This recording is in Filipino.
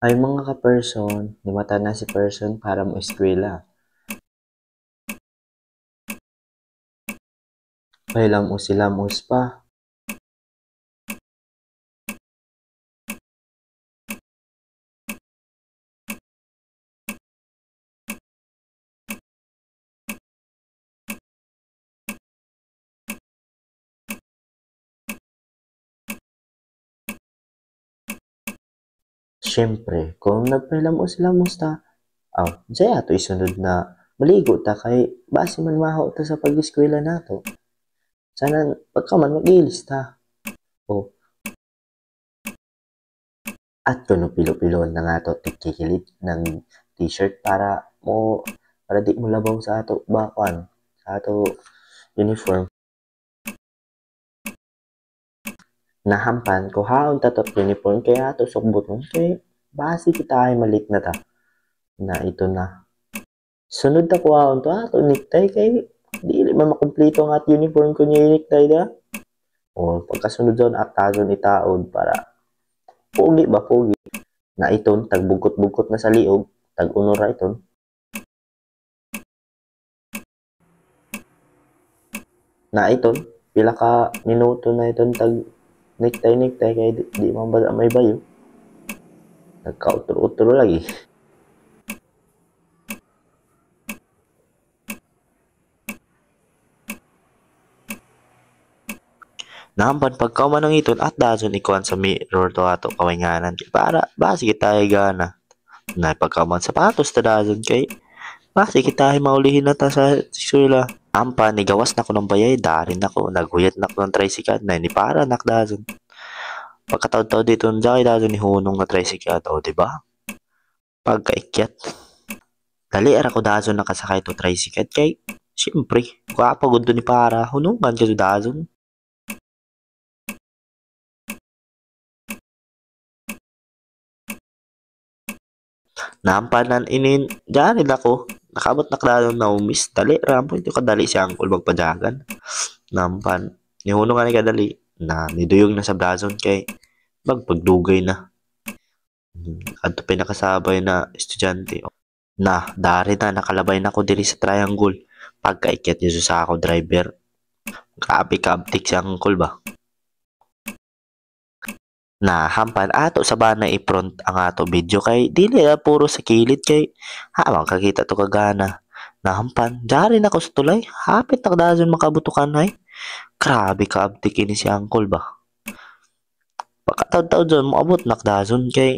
Ay mga ka-person, himata na si person para mo eskwela. Ay lamos pa. Siyempre, kung nagpahilamos-lamos ta, dyan ato isunod na maligo ta kay base man maho ta sa pag-eskwela nato. Sana pagka man mag-ilis ta. O, at kuno pilo-pilon na nga to tikikilit ng t-shirt para di mo labaw sa ato bakwan, sa ato uniform. Nahampan ko haon tatot uniform kaya ato sukbuton kay base kita ay malit na ta. Na ito na. Sunod na kuhaon to ato necktie kay dili man makumpleto ang at uniform ko niya necktie da. O pagkasunod doon atazon itaod para pogi ba pogi. Na iton tagbugkot-bugkot na sa liog, tag-unor ra iton. Na iton pila ka minuto na iton tag necktie kay di man ba may bayo. Nagka-utro-utro lagi. Nahampan pagkauman ng iton at dason ikuan sa mirror to ato kawaynganan para basi kita ay gana. Na pagkauman sapatos ta dason kay basi kita ay maulihin na ta sa eskwela. Ampa ni gawas na ko ng bayay darin ako naghuyat na ko ng tricycle na ni para nakdason. Pagkataod-taod dito dyan dason ni hunong na tricycle o diba? Pagkaikyat. Dali ara ko dason nakasakay to tricycle kay siyempre kapagod ni para hunungan ka to dason. Nampanan inin, dyan ako. Nakabot na kadalong na umis. Dali, rampo ito kadali si Angkol magpadagan. Nampan, nihuno nga ni kadali na niduyog na sa blazon kay magpagdugay na. Adto pinakasabay na estudyante. Na, dari na nakalabay na ko diri sa triangle. Pagkaikyat niyo sa ako driver. Grabe ka-abtik si Angkol ba? Na hampan ato sa bana i-front ang ato video kay dili puro sa kilid kay hamang kakita to kagana. Na hampan dari na ko sa tulay hapit na kadazon makabutukan ay. Grabe ka abtik ini si Angkol ba. Pagkataod-taod dyan moabot na kadazon kay